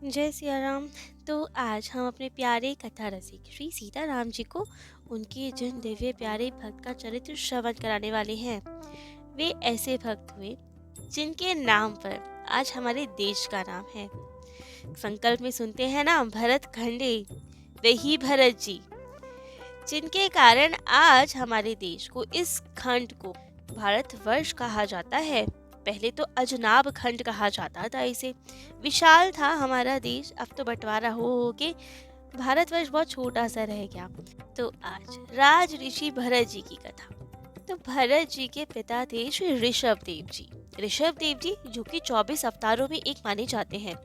जय सिया राम। तो आज हम अपने प्यारे कथा रसिक श्री सीताराम जी को उनके जिन दिव्य प्यारे भक्त का चरित्र श्रवण कराने वाले हैं। वे ऐसे भक्त हुए जिनके नाम पर आज हमारे देश का नाम है। संकल्प में सुनते हैं ना, भरत खंडे, वही भरत जी, जिनके कारण आज हमारे देश को, इस खंड को भारतवर्ष कहा जाता है। पहले तो अजनाब खंड कहा जाता था इसे। विशाल था हमारा देश, अब तो बंटवारा हो के भारतवर्ष बहुत छोटा सा रह गया। तो आज राज ऋषि भरत जी की कथा। तो भरत जी के पिता थे श्री ऋषभ देव जी। ऋषभ देव जी जो कि 24 अवतारों में एक माने जाते हैं।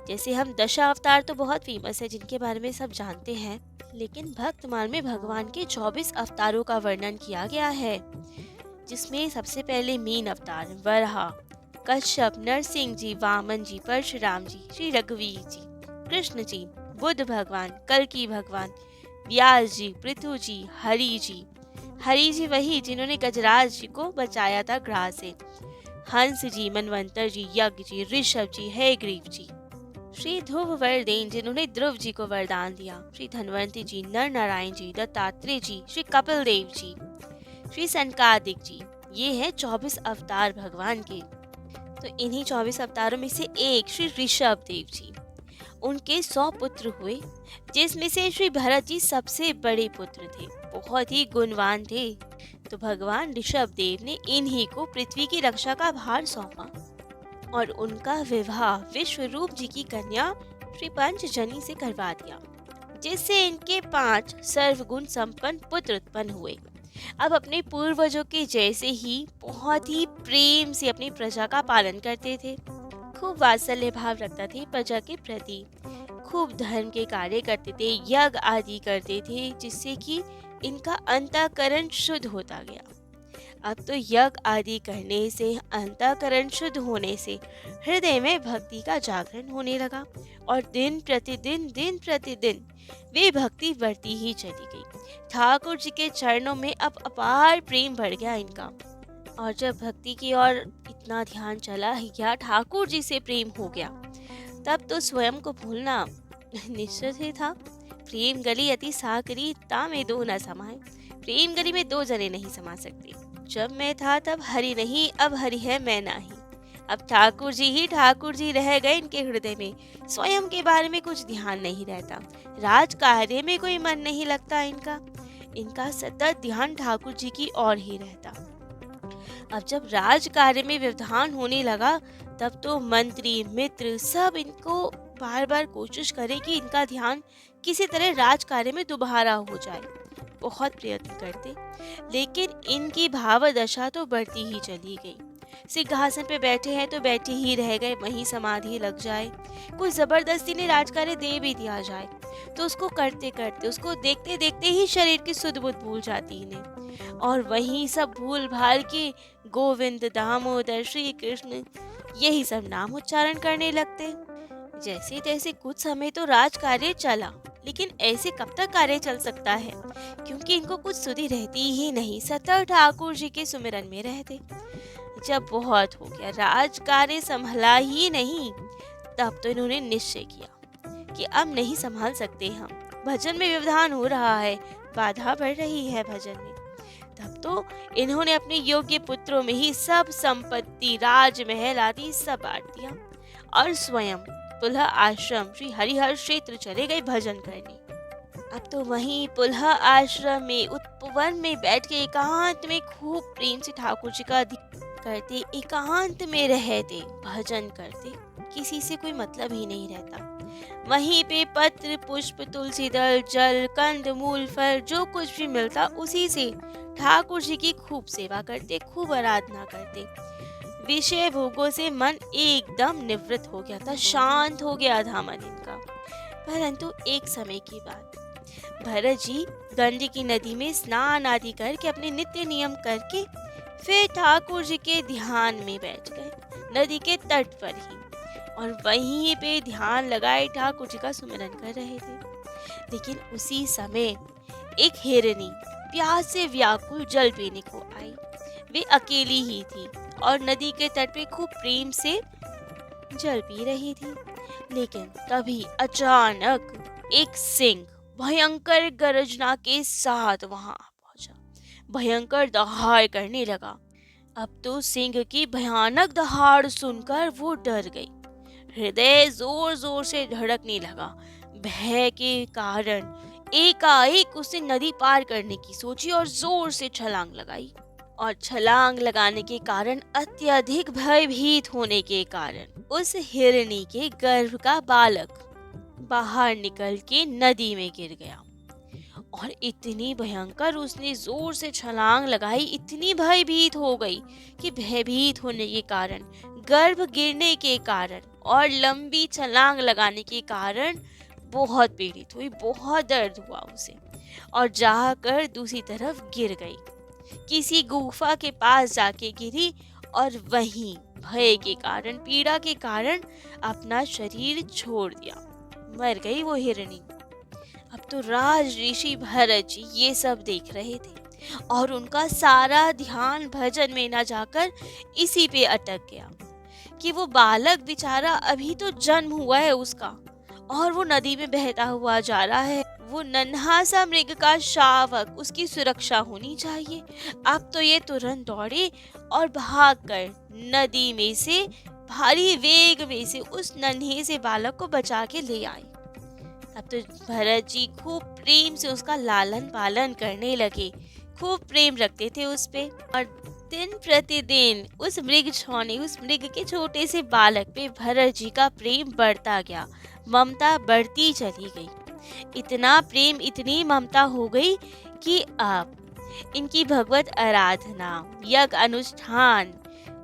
जैसे हम दशा अवतार तो बहुत फेमस है, जिनके बारे में सब जानते हैं, लेकिन भक्तमाल में भगवान के 24 अवतारों का वर्णन किया गया है, जिसमें सबसे पहले मीन अवतार, वराह, कश्यप, नरसिंह जी, वामन जी, परशुराम जी, श्री रघुवीर जी, कृष्ण जी, बुद्ध भगवान, कल्कि भगवान, व्यास जी, पृथु जी, हरि जी वही जिन्होंने गजराज जी को बचाया था ग्राह से, हंस जी, मनवंतर जी, यज्ञ जी, ऋषभ जी, हयग्रीव जी, श्री ध्रुव वरदेन जिन्होंने ध्रुव जी को वरदान दिया, श्री धनवंती जी, नर नारायण जी, दत्तात्रेय जी, श्री कपिल देव जी, श्री सनकादिक जी। ये है 24 अवतार भगवान के। तो इन्हीं 24 अवतारों में से एक श्री ऋषभ देव जी, उनके 100 पुत्र हुए, जिसमें से श्री भरत जी सबसे बड़े पुत्र थे, बहुत ही गुणवान थे। तो भगवान ऋषभ देव ने इन्हीं को पृथ्वी की रक्षा का भार सौंपा और उनका विवाह विश्वरूप जी की कन्या श्री पंचजनी से करवा दिया, जिससे इनके 5 सर्वगुण संपन्न पुत्र उत्पन्न हुए। अब अपने पूर्वजों के जैसे ही बहुत ही प्रेम से अपनी प्रजा का पालन करते थे, खूब वात्सल्य भाव रखते थे प्रजा के प्रति, खूब धर्म के कार्य करते थे, यज्ञ आदि करते थे, जिससे कि इनका अंतःकरण शुद्ध होता गया। अब तो यज्ञ आदि करने से, अंतःकरण शुद्ध होने से हृदय में भक्ति का जागरण होने लगा और दिन प्रतिदिन वे भक्ति बढ़ती ही चली गई। ठाकुर जी के चरणों में अब अपार प्रेम बढ़ गया इनका। और जब भक्ति की ओर इतना ध्यान चला या ठाकुर जी से प्रेम हो गया, तब तो स्वयं को भूलना निश्चित ही था। प्रेम गली अति साकरी तामे दो न समाये। प्रेम गली में 2 जने नहीं समा सकते। जब मैं था तब हरि नहीं, अब हरि है मैं नाही। अब ठाकुर जी ही ठाकुर जी रह गए इनके हृदय में। स्वयं के बारे में कुछ ध्यान नहीं रहता, राज कार्य में कोई मन नहीं लगता इनका। इनका सतत ध्यान ठाकुर जी की ओर ही रहता। अब जब राज कार्य में व्यवधान होने लगा, तब तो मंत्री मित्र सब इनको बार बार कोशिश करे कि इनका ध्यान किसी तरह राज कार्य में दोबारा हो जाए। बहुत प्रयत्न करते, लेकिन इनकी भाव दशा तो बढ़ती ही चली गई। सिंहासन पे बैठे हैं तो बैठे ही रह गए, वहीं समाधि लग जाए। कोई जबरदस्ती ने राजकार्य दे भी दिया जाए तो उसको करते करते, उसको देखते देखते ही शरीर की सुध बुध भूल जाती इन्हें, और वहीं सब भूल भाल के गोविंद, दामोदर, श्री कृष्ण, यही सब नाम उच्चारण करने लगते। जैसे तैसे कुछ समय तो राज कार्य चला, लेकिन ऐसे कब तक कार्य चल सकता है, क्योंकि इनको कुछ सुधि रहती ही नहीं। सतत ठाकुर जी के सुमिरन में रहते। जब बहुत हो गया, राज कार्य संभला ही नहीं, तब तो इन्होंने निश्चय किया कि अब नहीं संभाल सकते हम, भजन में व्यवधान हो रहा है, बाधा बढ़ रही है भजन में। तब तो इन्होंने अपने योग्य पुत्रों में ही सब संपत्ति, राजमहल आदि सब बांट दिया और स्वयं पुलह आश्रम श्री हरिहर क्षेत्र चले गए भजन करने। अब तो वहीं पुलह आश्रम में उपवन में बैठ के एकांत में खूब प्रेम से ठाकुर जी का ध्यान करते, एकांत में रहते, भजन करते, किसी से कोई मतलब ही नहीं रहता। वहीं पे पत्र पुष्प तुलसी दल जल कंद मूल फल जो कुछ भी मिलता, उसी से ठाकुर जी की खूब सेवा करते, खूब आराधना करते। विषय भोगों से मन एकदम निवृत्त हो गया था, शांत हो गया था मन इनका। परंतु एक समय की बात, भरत जी गंडकी नदी में स्नान आदि करके अपने नित्य नियम करके फिर ठाकुर जी के ध्यान में बैठ गए, नदी के तट पर ही, और वहीं पे ध्यान लगाए ठाकुर जी का सुमिरन कर रहे थे। लेकिन उसी समय एक हिरनी प्यास से व्याकुल जल पीने को आई। वे अकेली ही थी और नदी के तट पे खूब प्रेम से जल पी रही थी। लेकिन तभी अचानक एक सिंह भयंकर गर्जना के साथ वहां पहुंचा, भयंकर दहाड़ करने लगा। अब तो सिंह की भयानक दहाड़ सुनकर वो डर गई। हृदय जोर जोर से धड़कने लगा। भय के कारण एकाएक उसने नदी पार करने की सोची और जोर से छलांग लगाई। और छलांग लगाने के कारण, अत्यधिक भयभीत होने के कारण, उस हिरनी के गर्भ का बालक बाहर निकल के नदी में गिर गया। और इतनी भयंकर उसने जोर से छलांग लगाई, इतनी भयभीत हो गई कि भयभीत होने के कारण, गर्भ गिरने के कारण और लंबी छलांग लगाने के कारण बहुत पीड़ित हुई, बहुत दर्द हुआ उसे, और जाकर दूसरी तरफ गिर गई। किसी गुफा के पास जाके गिरी और वहीं भय के कारण, पीड़ा के कारण अपना शरीर छोड़ दिया, मर गई वो हिरणी। अब तो राज ऋषि भरत जी ये सब देख रहे थे और उनका सारा ध्यान भजन में न जाकर इसी पे अटक गया कि वो बालक बेचारा अभी तो जन्म हुआ है उसका, और वो नदी में बहता हुआ जा रहा है। वो नन्हा सा मृग का शावक, उसकी सुरक्षा होनी चाहिए। अब तो ये तुरंत दौड़े और भागकर नदी में से भारी वेग में से उस नन्हे से बालक को बचा के ले आए। अब तो भरत जी खूब प्रेम से उसका लालन पालन करने लगे, खूब प्रेम रखते थे उस पे। और दिन प्रतिदिन उस मृग छौनी, उस मृग के छोटे से बालक पे भरत जी का प्रेम बढ़ता गया, ममता बढ़ती चली गई। इतना प्रेम, इतनी ममता हो गई कि अब इनकी भगवत आराधना, यज्ञ अनुष्ठान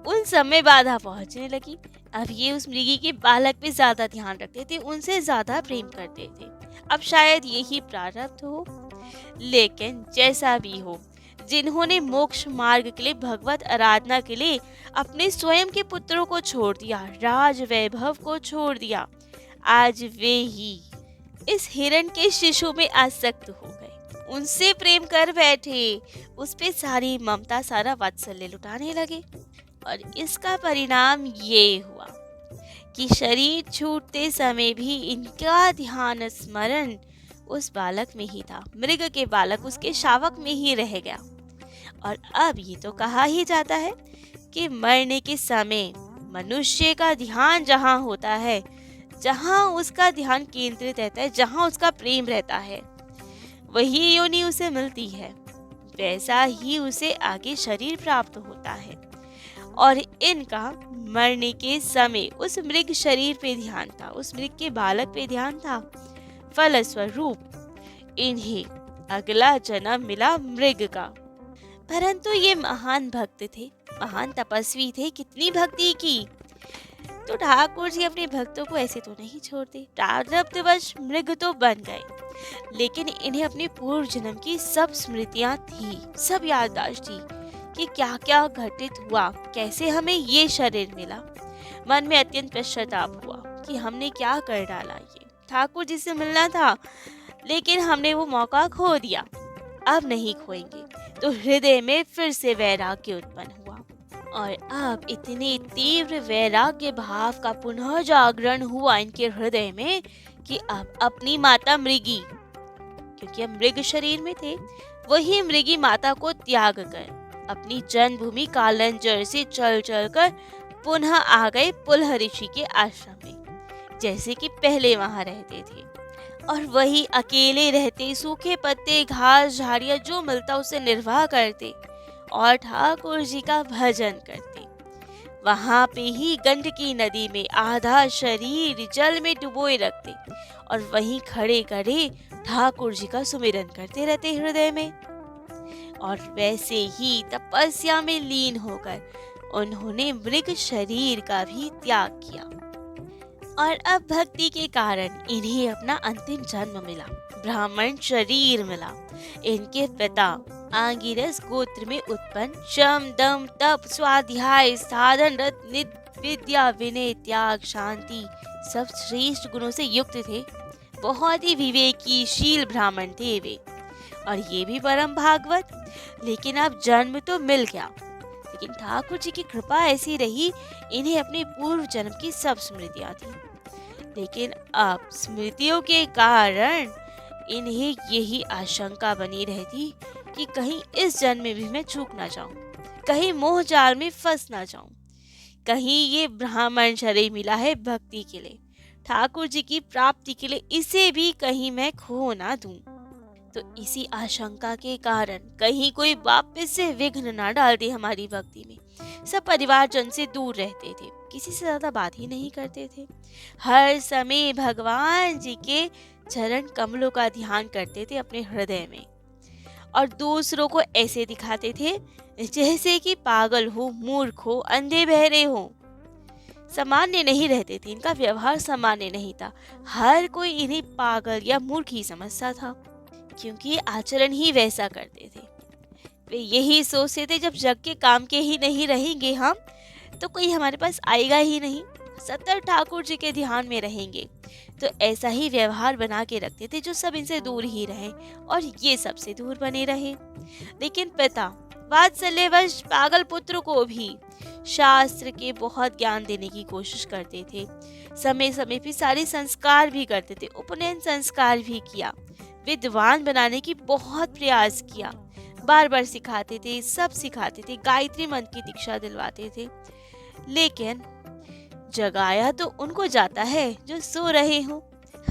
उन सब में बाधा पहुंचने लगी। अब ये उस मृगी के बालक पे ज्यादा ध्यान रखते थे, उनसे ज्यादा प्रेम करते थे। अब शायद यही प्रारब्ध हो, लेकिन जैसा भी हो, जिन्होंने मोक्ष मार्ग के लिए, भगवत आराधना के लिए अपने स्वयं के पुत्रों को छोड़ दिया, राज वैभव को छोड़ दिया, आज वे ही इस हिरण के शिशु में आसक्त हो गए, उनसे प्रेम कर बैठे, उस पे सारी ममता, सारा वात्सल्य लुटाने लगे। और इसका परिणाम ये हुआ कि शरीर छूटते समय भी इनका ध्यान स्मरण उस बालक में ही था, मृग के बालक, उसके शावक में ही रह गया। और अब ये तो कहा ही जाता है कि मरने के समय मनुष्य का ध्यान जहाँ होता है, जहाँ उसका ध्यान केंद्रित रहता है, जहाँ उसका प्रेम रहता है, वही योनि उसे मिलती है, वैसा ही उसे आगे शरीर प्राप्त होता है। और इनका मरने के समय उस मृग शरीर पे ध्यान था, उस मृग के बालक पे ध्यान था। फलस्वरूप इन्हें अगला जन्म मिला मृग का। परंतु ये महान भक्त थे, महान तपस्वी थे, कितनी भक्ति की। तो ठाकुर जी अपने भक्तों को ऐसे तो नहीं छोड़ते। प्रारब्धवश मृग तो बन गए, लेकिन इन्हें अपने पूर्व जन्म की सब स्मृतियां थी, सब याददाश्त थी कि क्या क्या घटित हुआ, कैसे हमें ये शरीर मिला। मन में अत्यंत पश्चाताप हुआ कि हमने क्या कर डाला, ये ठाकुर जी से मिलना था लेकिन हमने वो मौका खो दिया, अब नहीं खोएंगे। तो हृदय में फिर से वैराग्य उत्पन्न हुआ और अब इतने तीव्र वैराग्य भाव का पुनः जागरण हुआ इनके हृदय में कि अब अपनी माता मृगी, क्योंकि अब मृग शरीर में थे, वही मृगी माता को त्याग कर अपनी जन्मभूमि कालंजर से चल चल कर पुनः आ गए पुलह ऋषि के आश्रम में, जैसे कि पहले वहां रहते थे। और वही अकेले रहते, सूखे पत्ते, घास, झाड़ियां जो मिलता उसे निर्वाह करते और ठाकुर जी का भजन करते। वहां पे ही गंडकी नदी में आधा शरीर जल में डुबोए रखते और वहीं खड़े खड़े ठाकुर जी का सुमिरन करते रहते हृदय में। और वैसे ही तपस्या में लीन होकर उन्होंने मृग शरीर का भी त्याग किया। और अब भक्ति के कारण इन्हें अपना अंतिम जन्म मिला, ब्राह्मण शरीर मिला। इनके पिता आंगिरस गोत्र में उत्पन्न, शम, दम, तप, स्वाध्याय, साधन, रत, विद्या, विनय, त्याग, शांति सब श्रेष्ठ गुणों से युक्त थे। बहुत ही विवेकी, शील ब्राह्मण थे वे, और ये भी परम भागवत। लेकिन अब जन्म तो मिल गया, लेकिन ठाकुर जी की कृपा ऐसी रही, इन्हें अपने पूर्व जन्म की सब स्मृतियां थी। लेकिन अब स्मृतियों के कारण इन्हें यही आशंका बनी रहती कि कहीं इस जन्म में भी मैं चूक ना जाऊं, कहीं मोह जाल में फंस ना जाऊं, कहीं ये ब्राह्मण शरीर मिला है भक्ति के लिए, ठाकुर जी की प्राप्ति के लिए, इसे भी कहीं मैं खो ना दूं। तो इसी आशंका के कारण कहीं कोई वापस से विघ्न ना डाल दे हमारी भक्ति में। सब परिवारजन से दूर रहते थे, किसी से ज्यादा बात ही नहीं करते थे। हर समय भगवान जी के चरण कमलों का ध्यान करते थे अपने हृदय में, और दूसरों को ऐसे दिखाते थे जैसे कि पागल हो, मूर्ख हो, अंधे बहरे हो। सामान्य नहीं रहते थे, इनका व्यवहार सामान्य नहीं था। हर कोई इन्हें पागल या मूर्ख ही समझता था, क्योंकि आचरण ही वैसा करते थे। वे यही सोचते थे जब जग के काम के ही नहीं रहेंगे हम, तो कोई हमारे पास आएगा ही नहीं। सतत ठाकुर जी के ध्यान में रहेंगे, तो ऐसा ही व्यवहार बना के रखते थे जो सब इनसे दूर ही रहे और ये सबसे दूर बने रहे। लेकिन पिता वात्सल्यवश पागल पुत्र को भी शास्त्र के बहुत ज्ञान देने की कोशिश करते थे। समय समय पे सारे संस्कार भी करते थे, उपनयन संस्कार भी किया, विद्वान बनाने की बहुत प्रयास किया, बार बार सिखाते थे, सब सिखाते थे, गायत्री मंत्र की दीक्षा दिलवाते थे। लेकिन जगाया तो उनको जाता है जो सो रहे हो,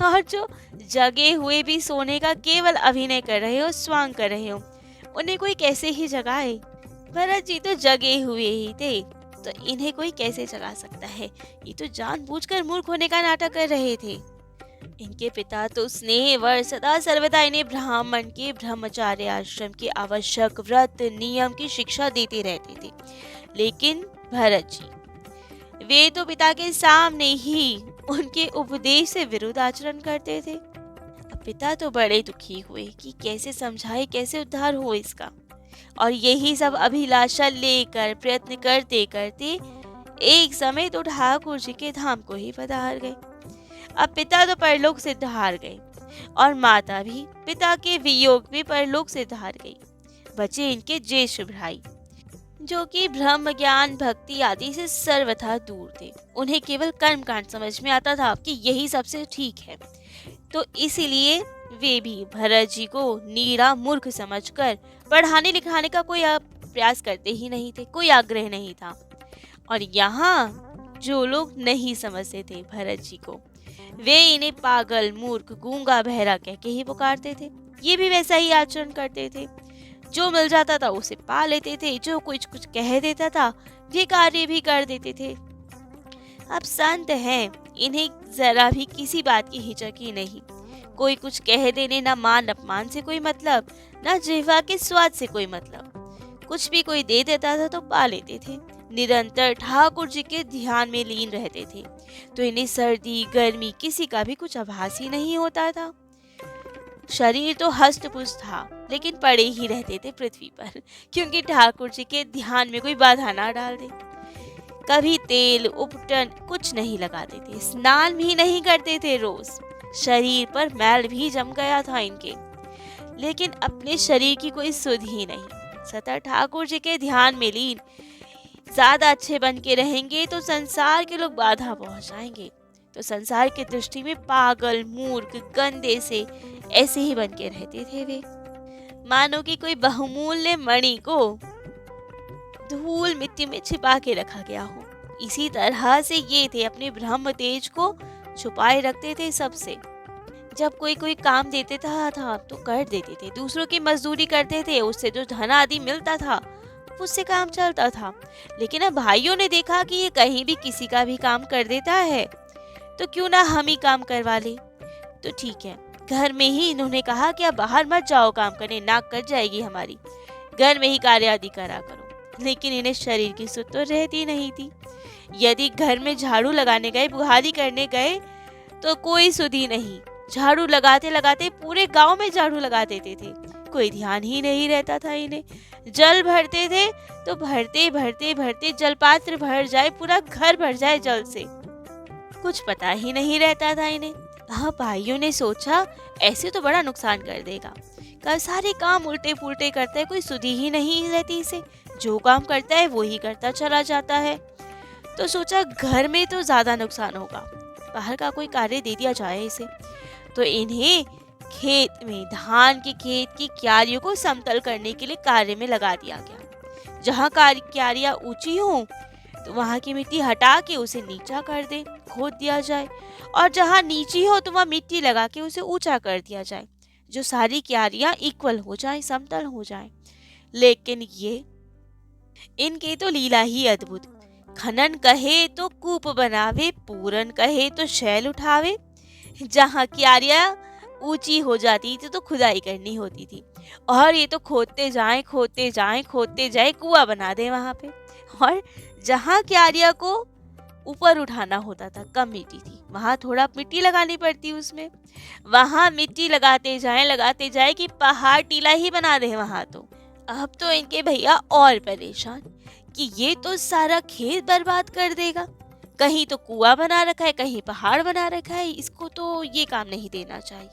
और जो जगे हुए भी सोने का केवल अभिनय कर रहे हो, स्वांग कर रहे हो, उन्हें कोई कैसे ही जगाए। भरत जी तो जगे हुए ही थे, तो इन्हें कोई कैसे जगा सकता है। ये तो जानबूझकर मूर्ख होने का नाटक कर रहे थे। इनके पिता तो स्नेहवर सदा सर्वदा इन्हें ब्राह्मण के ब्रह्मचार्य आश्रम के आवश्यक व्रत नियम की शिक्षा देते रहते थे। लेकिन भरत जी वे तो पिता के सामने ही उनके उपदेश से विरुद्ध आचरण करते थे। अब पिता तो बड़े दुखी हुए कि कैसे समझाए, कैसे उद्धार हो इसका। और यही सब अभिलाषा लेकर प्रयत्न करते करते एक समय तो ठाकुर जी के धाम को ही पधार गए। अब पिता तो परलोक से धार गए और माता भी पिता के वियोग में परलोक से धार गई। बचे इनके ज्येष्ठ भाई, जो कि ब्रह्म ज्ञान भक्ति आदि से सर्वथा दूर थे। उन्हें केवल कर्म कांड समझ में आता था कि यही सबसे ठीक है, तो इसीलिए वे भी भरत जी को नीरा मूर्ख समझकर पढ़ाने लिखाने का कोई प्रयास करते ही नहीं थे, कोई आग्रह नहीं था। और यहाँ जो लोग नहीं समझते थे भरत जी को, वे इन्हें पागल, मूर्ख, गूंगा, बहरा कह के ही पुकारते थे। ये भी वैसा ही आचरण करते थे, जो मिल जाता था उसे पा लेते थे, जो कुछ कुछ कह देता था ये कार्य भी कर देते थे। अब संत हैं, इन्हें जरा भी किसी बात की हिचक ही नहीं। कोई कुछ कह देने, ना मान अपमान से कोई मतलब, ना जिह्वा के स्वाद से कोई मतलब। कुछ भी कोई दे देता था तो पा लेते थे। निरंतर ठाकुर जी के ध्यान में लीन रहते थे, तो इन्हें सर्दी गर्मी किसी का भी कुछ आभास ही नहीं होता था। शरीर तो हष्ट-पुष्ट था, लेकिन पड़े ही रहते थे पृथ्वी पर, क्योंकि ठाकुर जी के ध्यान में कोई बाधा ना डाल दे। कभी तेल उपटन कुछ नहीं लगाते थे, स्नान भी नहीं करते थे रोज। शरीर पर मैल भी जम गया था इनके, लेकिन अपने शरीर की कोई सुध ही नहीं। सतत ठाकुर जी के ध्यान में लीन, ज्यादा अच्छे बन के रहेंगे तो संसार के लोग बाधा पहुंचाएंगे, तो संसार की दृष्टि में पागल, मूर्ख, गंदे से ऐसे ही बन के रहते थे वे, मानो कि कोई बहुमूल्य मणि को धूल मिट्टी में छिपा के रखा गया हो। इसी तरह से ये थे, अपने ब्रह्म तेज को छुपाए रखते थे सबसे। जब कोई कोई काम देते था तो कर देते थे, दूसरों की मजदूरी करते थे, उससे जो धन आदि मिलता था उससे काम चलता था। लेकिन अब भाइयों ने देखा कि ये कहीं भी किसी का भी काम कर देता है, तो क्यों ना हम ही काम करवा ले। तो ठीक है, घर में ही इन्होंने कहा कि अब बाहर मत जाओ काम करने, नाक कट जाएगी हमारी, घर में ही कार्य आदि करा करो। लेकिन इन्हें शरीर की सुध तो रहती नहीं थी। यदि घर में झाड़ू लगाने गए, बुहारी करने गए, तो कोई सुधी नहीं। झाड़ू लगाते लगाते पूरे गांव में झाड़ू लगा देते थे, कोई ध्यान ही नहीं रहता था इन्हें। जल भरते थे तो भरते भरते भरते जल पात्र भर जाए, पूरा घर भर जाए जल से, कुछ पता ही नहीं रहता था इन्हें। हाँ, भाइयों ने सोचा ऐसे तो बड़ा नुकसान कर देगा, कल सारे काम उल्टे पुल्टे करता है, कोई सुधी ही नहीं रहती इसे, जो काम करता है वो ही करता चला जाता है। तो सोचा घर में तो ज्यादा नुकसान होगा, बाहर का कोई कार्य दे दिया जाए इसे। तो इन्हें खेत में, धान के खेत की क्यारियों को समतल करने के लिए कार्य में लगा दिया गया। जहाँ क्यारियां ऊंची हों तो वहां की मिट्टी हटा के उसे नीचा कर दे, खोद दिया जाए, और जहाँ नीची हो तो वहाँ मिट्टी लगा के उसे ऊंचा कर दिया जाए, जो सारी क्यारियां इक्वल हो जाए, समतल हो जाए। लेकिन ये इनके तो लीला ही अद्भुत। खनन कहे तो कूप बनावे, पूरन कहे तो शैल उठावे। जहाँ क्यारियां ऊंची हो जाती थी तो खुदाई करनी होती थी, और ये तो खोदते जाएं खोदते जाएं खोदते जाए, कुआं बना दे वहां पे। और जहाँ क्यारियां को ऊपर उठाना होता था, कम मिट्टी थी, वहां थोड़ा मिट्टी लगानी पड़ती उसमें, वहां मिट्टी लगाते जाए कि पहाड़ टीला ही बना दे वहां। तो अब तो इनके भैया और परेशान कि ये तो सारा खेत बर्बाद कर देगा, कहीं तो कुआं बना रखा है, कहीं पहाड़ बना रखा है, इसको तो ये काम नहीं देना चाहिए,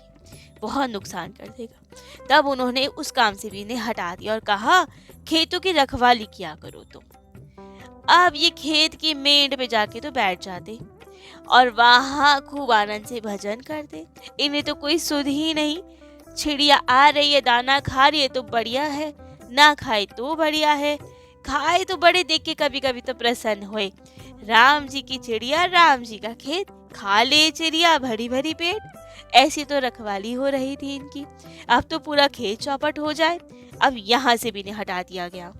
बहुत नुकसान कर देगा। तब उन्होंने उस काम से भी इन्हें हटा दिया और कहा खेतों की रखवाली किया करो तुम। अब ये खेत की मेंढ पे जाके तो बैठ जाते और वहां खूब आनंद से भजन करते। इन्हें तो कोई सुध ही नहीं, चिड़िया आ रही है, दाना खा रही है तो बढ़िया है, ना खाए तो बढ़िया है, खाए तो बड़े देख के कभी कभी तो प्रसन्न होए। राम जी की चिड़िया, राम जी का खेत, खा ले चिड़िया भरी भरी पेट। ऐसी तो रखवाली हो रही थी इनकी। अब तो पूरा खेत चौपट हो जाए। अब यहाँ से भी इन्हें हटा दिया गया।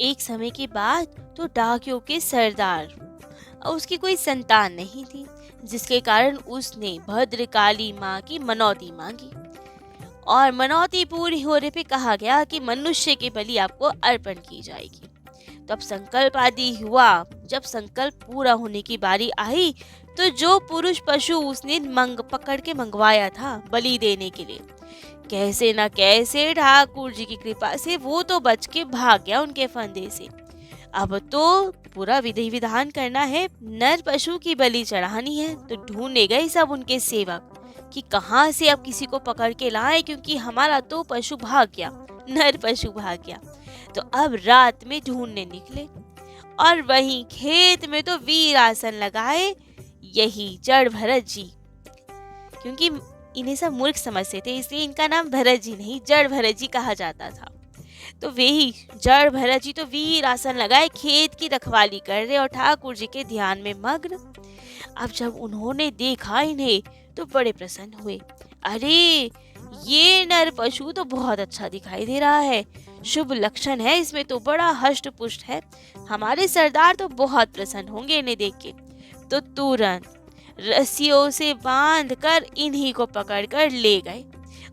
एक समय के बाद तो डाकियों के सरदार, उसकी कोई संतान नहीं थी, जिसके कारण उसने भद्रकाली माँ की मनौती मांगी, और मनौती पूरी होने पे कहा गया कि मनुष्य के बलि आपको अर्पण की जाएगी। तब संकल्प आदि हुआ। जब संकल्प पूरा होने की बारी आई तो जो पुरुष पशु उसने पकड़ के मंगवाया था बलि देने के लिए, कैसे न कैसे ठाकुर जी की कृपा से वो तो बच के भाग गया उनके फंदे से। अब तो पूरा विधि विधान करना है, नर पशु की बलि चढ़ानी है। तो ढूंढने गए सब उनके सेवक कि कहाँ से अब किसी को पकड़ के लाए, क्योंकि हमारा तो पशु भाग गया, नर पशु भाग गया। तो अब रात में ढूंढने निकले और वहीं खेत में तो वीर आसन लगाए यही जड़ भरत जी, क्योंकि इन्हें सब मूर्ख समझते थे, इसलिए इनका नाम भरत जी नहीं जड़ भरत जी कहा जाता था। तो वही जड़ भरत जी तो वीर आसन लगाए खेत की रखवाली कर रहे और ठाकुर जी के ध्यान में मग्न। अब जब उन्होंने देखा इन्हें तो बड़े प्रसन्न हुए। अरे ये नर पशु तो बहुत अच्छा दिखाई दे रहा है, शुभ लक्षण है इसमें, तो बड़ा हष्ट पुष्ट है, हमारे सरदार तो बहुत प्रसन्न होंगे इन्हें देख के। तो तुरंत रस्सियों से बांधकर इन्हीं को पकड़कर ले गए,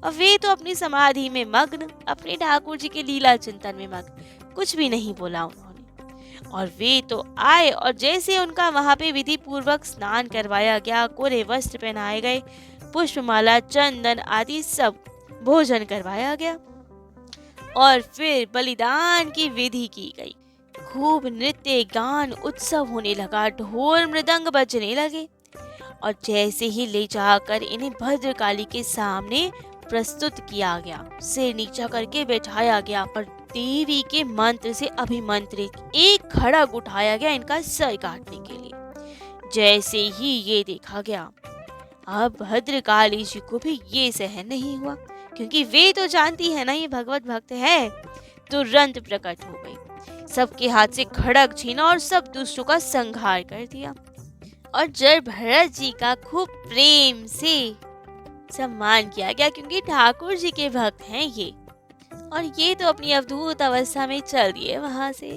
और वे तो अपनी समाधि में मग्न, अपने ठाकुर जी के लीला चिंतन में मग्न, कुछ भी नहीं बोला उन्होंने। और वे तो आए और जैसे उनका वहां पे विधि पूर्वक स्नान करवाया गया, कोरे वस्त्र पहनाए गए, पुष्पमाला, चंदन आदि सब भोजन करवाया गया, और फिर बलिदान की विधि की गई। खूब नृत्य गान उत्सव होने लगा, ढोल मृदंग बजने लगे, और जैसे ही ले जाकर इन्हें भद्रकाली के सामने प्रस्तुत किया गया, सिर नीचा करके बैठाया गया और देवी के मंत्र से अभिमंत्रित एक खड़ग उठाया गया इनका सर काटने के लिए। जैसे ही ये देखा गया, अब भद्रकाली जी को भी ये सहन नहीं हुआ, क्योंकि वे तो जानती है ना ये भगवत भक्त है। तुरंत प्रकट हो गई, सबके हाथ से खड़ग छीना और सब दुष्टों का संहार कर दिया। और जड़ भरत जी का खूब प्रेम से सम्मान किया गया, क्योंकि ठाकुर जी के भक्त हैं ये। और ये तो अपनी अवधूत अवस्था में चल दिए वहां से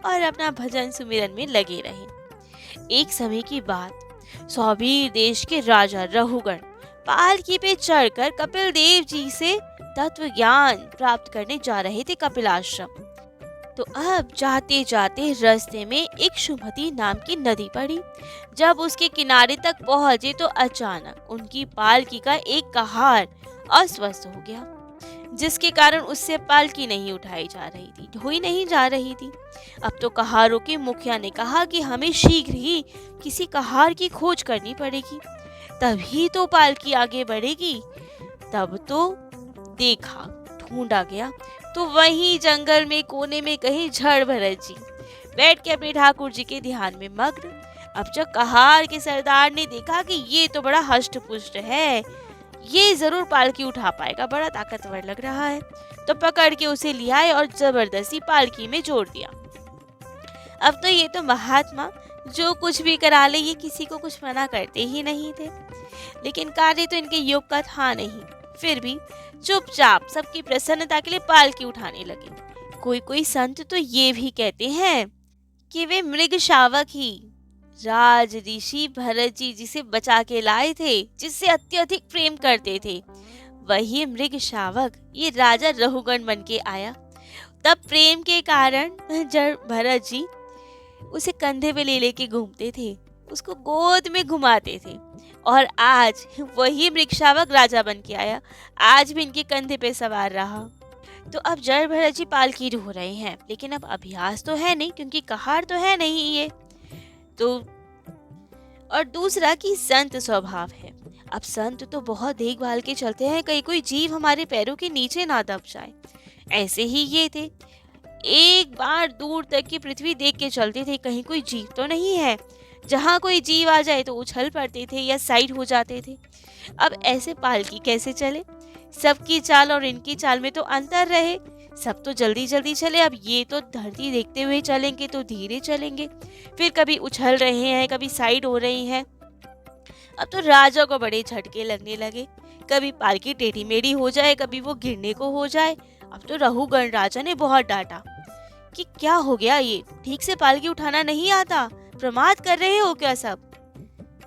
और अपना भजन सुमिरन में लगे रहे। एक समय की बात, सौबीर देश के राजा रघुगण पालकी पे चढ़कर कपिल देव जी से तत्व ज्ञान प्राप्त करने जा रहे थे कपिलाश्रम। तो अब जाते जाते रास्ते में एक सुमति नाम की नदी पड़ी। जब उसके किनारे तक पहुंचे तो अचानक उनकी पालकी का एक कहार अस्वस्थ हो गया, जिसके कारण उससे पालकी नहीं उठाई जा रही थी, ढोई नहीं जा रही थी। अब तो कहारों के मुखिया ने कहा कि हमें शीघ्र ही किसी कहार की खोज करनी पड़ेगी, तभी तो पालकी आगे बढ़ेगी। तब तो देखा, ढूंढा गया तो वहीं जंगल में कोने में कहीं जड़ भरत जी बैठ के अपने ठाकुर जी के ध्यान में मग्न अब जब कहार के सरदार ने देखा कि ये तो बड़ा हष्ट पुष्ट है, ये जरूर पालकी उठा पाएगा, बड़ा ताकतवर लग रहा है, तो पकड़ के उसे ले आए और जबरदस्ती पालकी में जोड़ दिया। अब तो ये तो महात्मा जो कुछ भी करा ले, ये किसी को कुछ मना करते ही नहीं थे। लेकिन कार्य तो इनके योग का था नहीं, फिर भी चुपचाप सबकी प्रसन्नता के लिए पालकी उठाने लगे। कोई कोई संत तो ये भी कहते हैं कि वे मृग शावक ही राज ऋषि भरत जी जिसे बचा के लाए थे, जिससे अत्यधिक प्रेम करते थे, वही मृग शावक ये राजा रहुगण बन के आया। तब प्रेम के कारण जब भरत जी उसे कंधे पे ले लेके घूमते थे, उसको गोद में घुमाते थे, और आज वही मृग शावक राजा बन के आया, आज भी इनके कंधे पे सवार रहा। तो अब जड़ भरत जी पालकी ढो रहे हैं, लेकिन अब अभ्यास तो है नहीं, क्योंकि कहार तो है नहीं ये तो। और दूसरा कि संत स्वभाव है। अब संत तो बहुत देखभाल के चलते हैं, कहीं कोई जीव हमारे पैरों के नीचे ना दब जाए। ऐसे ही ये थे, एक बार दूर तक की पृथ्वी देख के चलते थे, कहीं कोई जीव तो नहीं है। जहाँ कोई जीव आ जाए तो उछल पड़ते थे या साइड हो जाते थे। अब ऐसे पालकी कैसे चले? सबकी चाल और इनकी चाल में तो अंतर रहे। सब तो जल्दी जल्दी चले, अब ये तो धरती देखते हुए चलेंगे तो धीरे चलेंगे, फिर कभी उछल रहे हैं, कभी साइड हो रही हैं। अब तो राजा को बड़े झटके लगने लगे, कभी पालकी टेढ़ी मेढ़ी हो जाए, कभी वो गिरने को हो जाए। अब तो रहुगण राजा ने बहुत डांटा कि क्या हो गया, ये ठीक से पालकी उठाना नहीं आता, प्रमाद कर रहे हो क्या सब?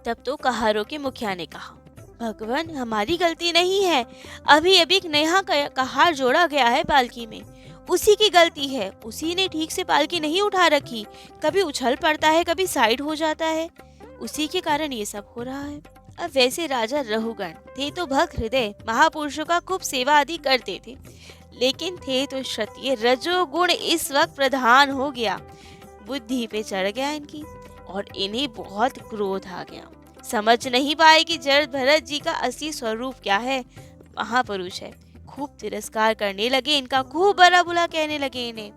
तब तो कहारों के मुखिया ने कहा, भगवान हमारी गलती नहीं है, अभी अभी एक नया कहार जोड़ा गया है पालकी में, उसी की गलती है, उसी ने ठीक से पालकी नहीं उठा रखी, कभी उछल पड़ता है, कभी साइड हो जाता है, उसी के कारण ये सब हो रहा है। अब वैसे राजा रहुगण थे तो भक्त हृदय, महापुरुषों का खूब सेवा आदि करते थे, लेकिन थे तो क्षत्रिय, रजोगुण इस वक्त प्रधान हो गया, बुद्धि पे चढ़ गया इनकी, और इन्हें बहुत क्रोध आ गया। समझ नहीं पाए कि जड़ भरत जी का असली स्वरूप क्या है, महापुरुष है। खूब तिरस्कार करने लगे इनका, खूब बड़ा बुरा कहने लगे इन्हें।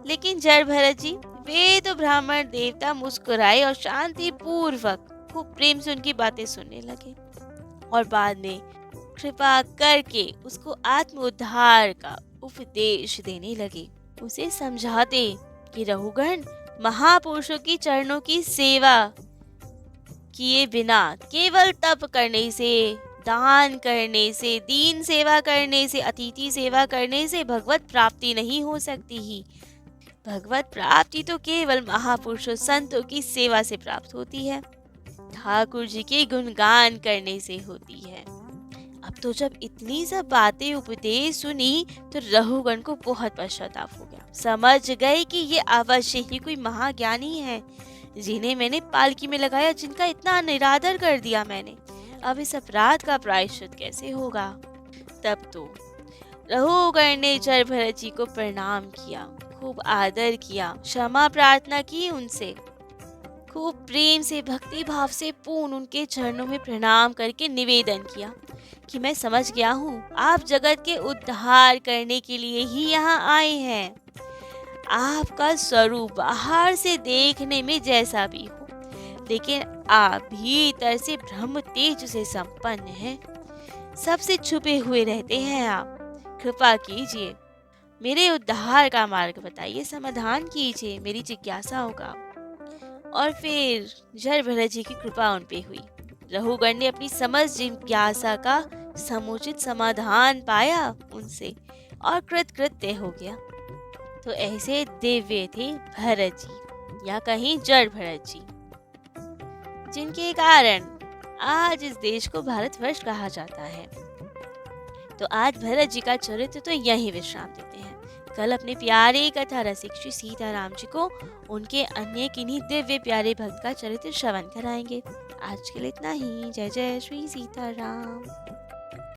लेकिन जड़ भरत जी वे तो ब्राह्मण देवता मुस्कुराए और शांति पूर्वक खूब प्रेम से उनकी बातें सुनने लगे, और बाद में कृपा करके उसको आत्म उद्धार का उपदेश देने लगे। उसे समझाते कि रहुगण, महापुरुषों की चरणों की सेवा किए बिना, केवल तप करने से, दान करने से, दीन सेवा करने से, अतिथि सेवा करने से भगवत प्राप्ति नहीं हो सकती ही। भगवत प्राप्ति तो केवल महापुरुषों संतों की सेवा से प्राप्त होती है, ठाकुर जी के गुणगान करने से होती है। अब तो जब इतनी सब बातें उपदेश सुनी तो रहुगण को बहुत पश्चाताप हो गया। समझ गए कि ये अवश्य ही कोई महाज्ञानी है जिन्हें मैंने पालकी में लगाया, जिनका इतना निरादर कर दिया मैंने। अब इस अपराध का प्रायश्चित कैसे होगा? तब तो रहुगण ने जड़ भरत जी को प्रणाम किया, खूब आदर किया, क्षमा प्रार्थना की उनसे, खूब प्रेम से भक्ति भाव से पूर्ण उनके चरणों में प्रणाम करके निवेदन किया कि मैं समझ गया हूँ, आप जगत के उद्धार करने के लिए ही यहाँ आए हैं। आपका स्वरूप बाहर से देखने में जैसा भी हो, लेकिन आप भीतर से ब्रह्म तेज से संपन्न हैं, सबसे छुपे हुए रहते हैं आप। कृपा कीजिए, मेरे उद्धार का मार्ग बताइए, समाधान कीजिए मेरी जिज्ञासाओं का। और फिर जड़ भरत जी की कृपा उन पे हुई। रहुगण ने अपनी समस्त जिज्ञासा का समुचित समाधान पाया उनसे और कृतकृत्य हो गया। तो ऐसे दिव्य थे भरत जी, या कहीं जड़ भरत जी, जिनके कारण आज इस देश को भारतवर्ष कहा जाता है। तो आज भरत जी का चरित्र तो यही विश्राम देते हैं। कल अपने प्यारे कथा रसिक श्री सीताराम जी को उनके अन्य किन्हीं दिव्य प्यारे भक्त का चरित्र श्रवण कराएंगे। आज के लिए इतना ही। जय जय श्री सीताराम।